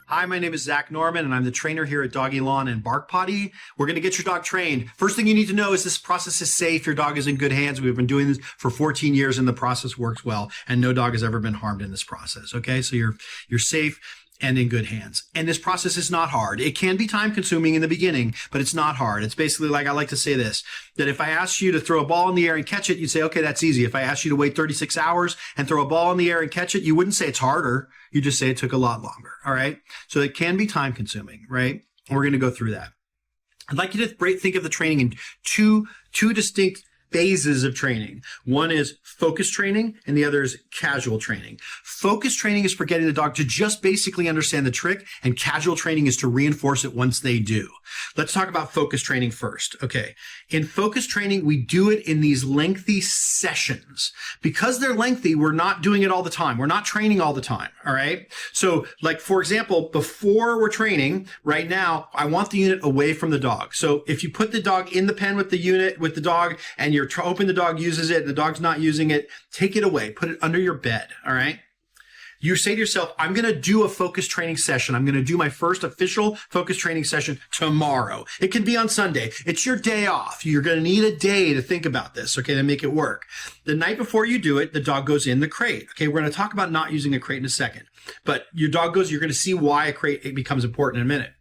Hi, my name is Zach Norman, and I'm the trainer here at DoggieLawn and Potty. We're going to get your dog trained. First thing you need to know is this process is safe. Your dog is in good hands. We've been doing this for 14 years, and the process works well, and no dog has ever been harmed in this process. Okay, so you're safe and in good hands. And this process is not hard. It can be time consuming in the beginning, but it's not hard. It's basically like, I like to say this, that if I asked you to throw a ball in the air and catch it, you'd say, okay, that's easy. If I asked you to wait 36 hours and throw a ball in the air and catch it, you wouldn't say it's harder. You just say it took a lot longer. All right. So it can be time consuming, right? And we're going to go through that. I'd like you to think of the training in two distinct phases of training. One is focus training and the other is casual training. Focus training is for getting the dog to just basically understand the trick, and casual training is to reinforce it once they do. Let's talk about focus training first. Okay. In focus training, we do it in these lengthy sessions. Because they're lengthy, we're not doing it all the time. We're not training all the time. All right. So like, for example, before we're training right now, I want the unit away from the dog. So if you put the dog in the pen with the unit, with the dog, and you're hoping the dog uses it, and the dog's not using it, take it away, put it under your bed. All right. You say to yourself, I'm going to do a focus training session. I'm going to do my first official focus training session tomorrow. It can be on Sunday. It's your day off. You're going to need a day to think about this, okay, to make it work. The night before you do it, the dog goes in the crate. Okay, we're going to talk about not using a crate in a second. But your dog goes, you're going to see why a crate it becomes important in a minute.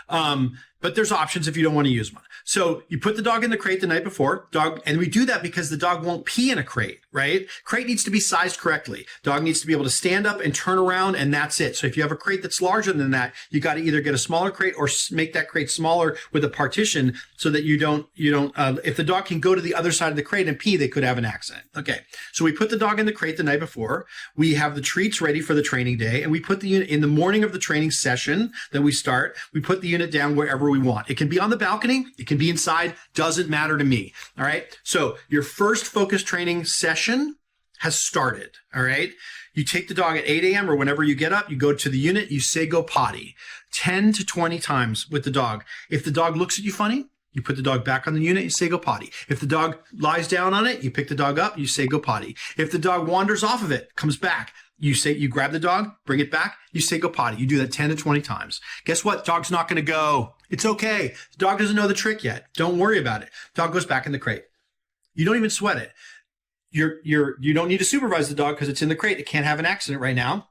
But there's options if you don't want to use one. So you put the dog in the crate the night before, and we do that because the dog won't pee in a crate, right? Crate needs to be sized correctly. Dog needs to be able to stand up and turn around, and that's it. So if you have a crate that's larger than that, you got to either get a smaller crate or make that crate smaller with a partition so that if the dog can go to the other side of the crate and pee, they could have an accident. Okay. So we put the dog in the crate the night before. We have the treats ready for the training day, and we put the unit in the morning of the training session that we start. We put the unit down wherever we want. It can be on the balcony. It can be inside. Doesn't matter to me. All right. So your first focus training session has started. All right. You take the dog at 8 a.m. or whenever you get up, you go to the unit, you say go potty 10 to 20 times with the dog. If the dog looks at you funny, you put the dog back on the unit, you say go potty. If the dog lies down on it, you pick the dog up, you say go potty. If the dog wanders off of it, comes back, you grab the dog, bring it back, you say go potty. You do that 10 to 20 times. Guess what? Dog's not going to go. It's okay. The dog doesn't know the trick yet. Don't worry about it. Dog goes back in the crate. You don't even sweat it. You don't need to supervise the dog because it's in the crate. It can't have an accident right now.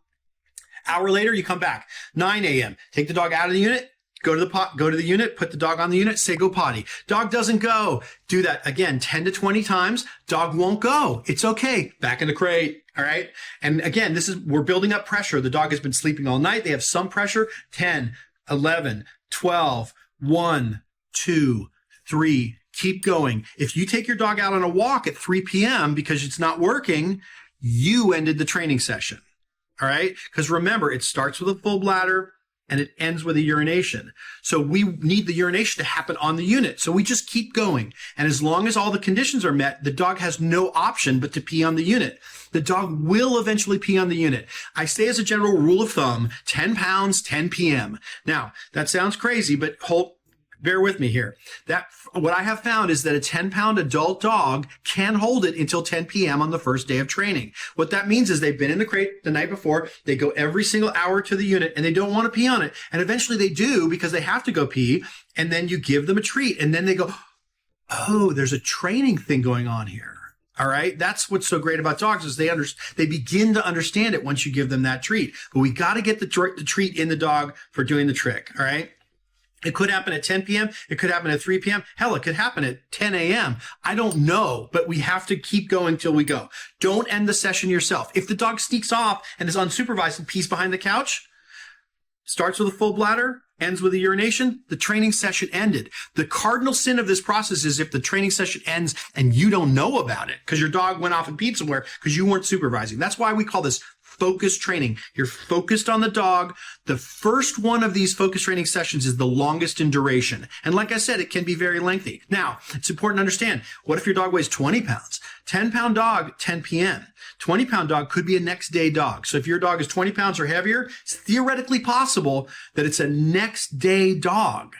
Hour later, you come back. 9 a.m. Take the dog out of the unit. Go to the unit, put the dog on the unit, say go potty. Dog doesn't go. Do that again 10 to 20 times. Dog won't go. It's okay. Back in the crate. All right. And again, we're building up pressure. The dog has been sleeping all night. They have some pressure. 10, 11, 12, 1, 2, 3. Keep going. If you take your dog out on a walk at 3 p.m. because it's not working, you ended the training session. All right. Because remember, it starts with a full bladder and it ends with a urination. So we need the urination to happen on the unit. So we just keep going. And as long as all the conditions are met, the dog has no option but to pee on the unit. The dog will eventually pee on the unit. I say as a general rule of thumb, 10 pounds, 10 p.m. Now, that sounds crazy, but bear with me here. What I have found is that a 10-pound adult dog can hold it until 10 p.m. on the first day of training. What that means is they've been in the crate the night before. They go every single hour to the unit and they don't want to pee on it. And eventually they do because they have to go pee. And then you give them a treat and then they go, oh, there's a training thing going on here. All right. That's what's so great about dogs is they begin to understand it once you give them that treat. But we got to get the treat in the dog for doing the trick. All right. It could happen at 10 p.m. It could happen at 3 p.m. Hell, it could happen at 10 a.m. I don't know, but we have to keep going till we go. Don't end the session yourself. If the dog sneaks off and is unsupervised and pees behind the couch, starts with a full bladder, ends with a urination, the training session ended. The cardinal sin of this process is if the training session ends and you don't know about it because your dog went off and peed somewhere because you weren't supervising. That's why we call this focused training. You're focused on the dog. The first one of these focus training sessions is the longest in duration. And like I said, it can be very lengthy. Now, it's important to understand, what if your dog weighs 20 pounds? 10-pound dog, 10 p.m. 20-pound dog could be a next day dog. So if your dog is 20 pounds or heavier, it's theoretically possible that it's a next day dog,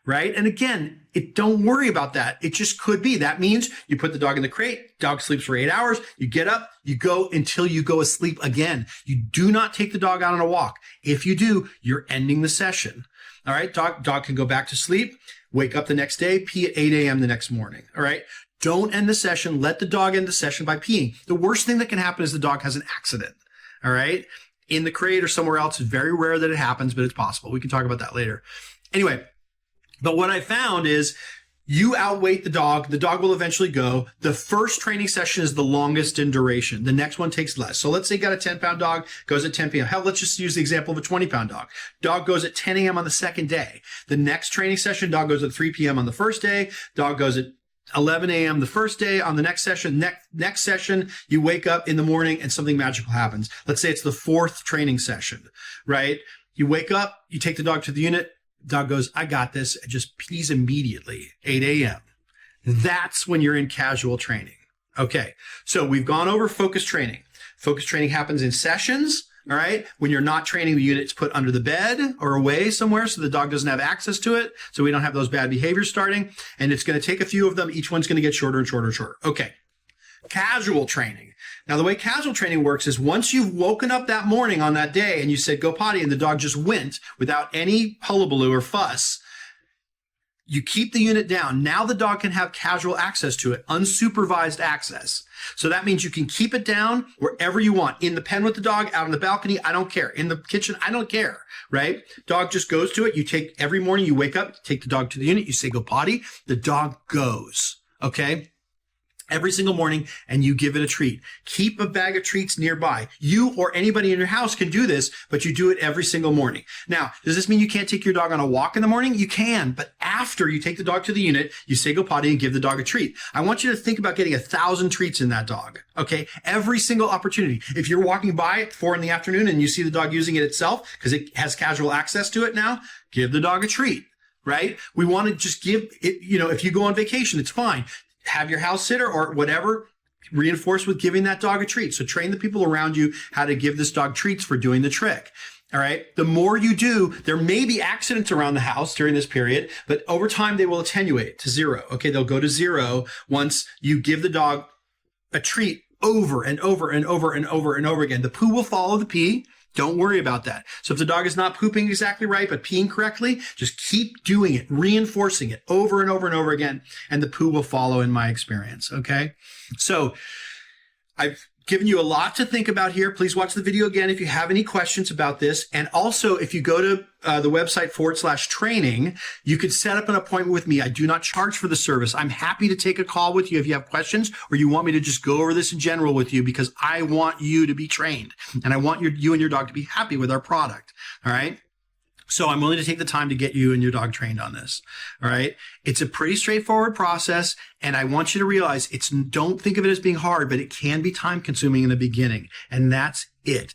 right? And again, don't worry about that. It just could be. That means you put the dog in the crate, dog sleeps for 8 hours, you get up, you go until you go asleep again. You do not take the dog out on a walk. If you do, you're ending the session. All right, dog can go back to sleep, wake up the next day, pee at 8 a.m. the next morning. All right, don't end the session. Let the dog end the session by peeing. The worst thing that can happen is the dog has an accident. All right, in the crate or somewhere else. It's very rare that it happens, but it's possible. We can talk about that later. Anyway, but what I found is you outweight the dog will eventually go. The first training session is the longest in duration. The next one takes less. So let's say you got a 10-pound dog, goes at 10 p.m. Hell, let's just use the example of a 20-pound dog. Dog goes at 10 a.m. on the second day. The next training session, dog goes at 3 p.m. on the first day. Dog goes at 11 a.m. the first day. On the next session, next session, you wake up in the morning and something magical happens. Let's say it's the fourth training session, right? You wake up, you take the dog to the unit. Dog goes, I got this. It just pees immediately, 8 a.m. That's when you're in casual training. Okay, so we've gone over focus training. Focus training happens in sessions, all right? When you're not training, the unit's put under the bed or away somewhere so the dog doesn't have access to it, so we don't have those bad behaviors starting. And it's going to take a few of them. Each one's going to get shorter and shorter and shorter. Okay, casual training. Now, the way casual training works is once you've woken up that morning on that day and you said, go potty, and the dog just went without any hullabaloo or fuss, you keep the unit down. Now the dog can have casual access to it, unsupervised access. So that means you can keep it down wherever you want. In the pen with the dog, out on the balcony, I don't care. In the kitchen, I don't care, right? Dog just goes to it. You take, every morning you wake up, take the dog to the unit, you say, go potty, the dog goes, okay? Every single morning, and you give it a treat. Keep a bag of treats nearby. You or anybody in your house can do this, but you do it every single morning. Now, does this mean you can't take your dog on a walk in the morning? You can, but after you take the dog to the unit, you say go potty and give the dog a treat. I want you to think about getting 1,000 treats in that dog, okay? Every single opportunity. If you're walking by at 4 p.m. and you see the dog using it itself, because it has casual access to it now, give the dog a treat, right? We want to just give it, if you go on vacation, it's fine. Have your house sitter or whatever, reinforce with giving that dog a treat. So train the people around you how to give this dog treats for doing the trick. All right. The more you do, there may be accidents around the house during this period, but over time they will attenuate to zero. Okay. They'll go to zero once you give the dog a treat over and over and over and over and over again. The poo will follow the pee. Don't worry about that. So if the dog is not pooping exactly right, but peeing correctly, just keep doing it, reinforcing it over and over and over again, and the poo will follow in my experience, okay? So I've given you a lot to think about here. Please watch the video again if you have any questions about this. And also, if you go to the website /training, you could set up an appointment with me. I do not charge for the service. I'm happy to take a call with you if you have questions or you want me to just go over this in general with you because I want you to be trained and I want you and your dog to be happy with our product. All right. So I'm willing to take the time to get you and your dog trained on this. All right. It's a pretty straightforward process. And I want you to realize don't think of it as being hard, but it can be time consuming in the beginning. And that's it.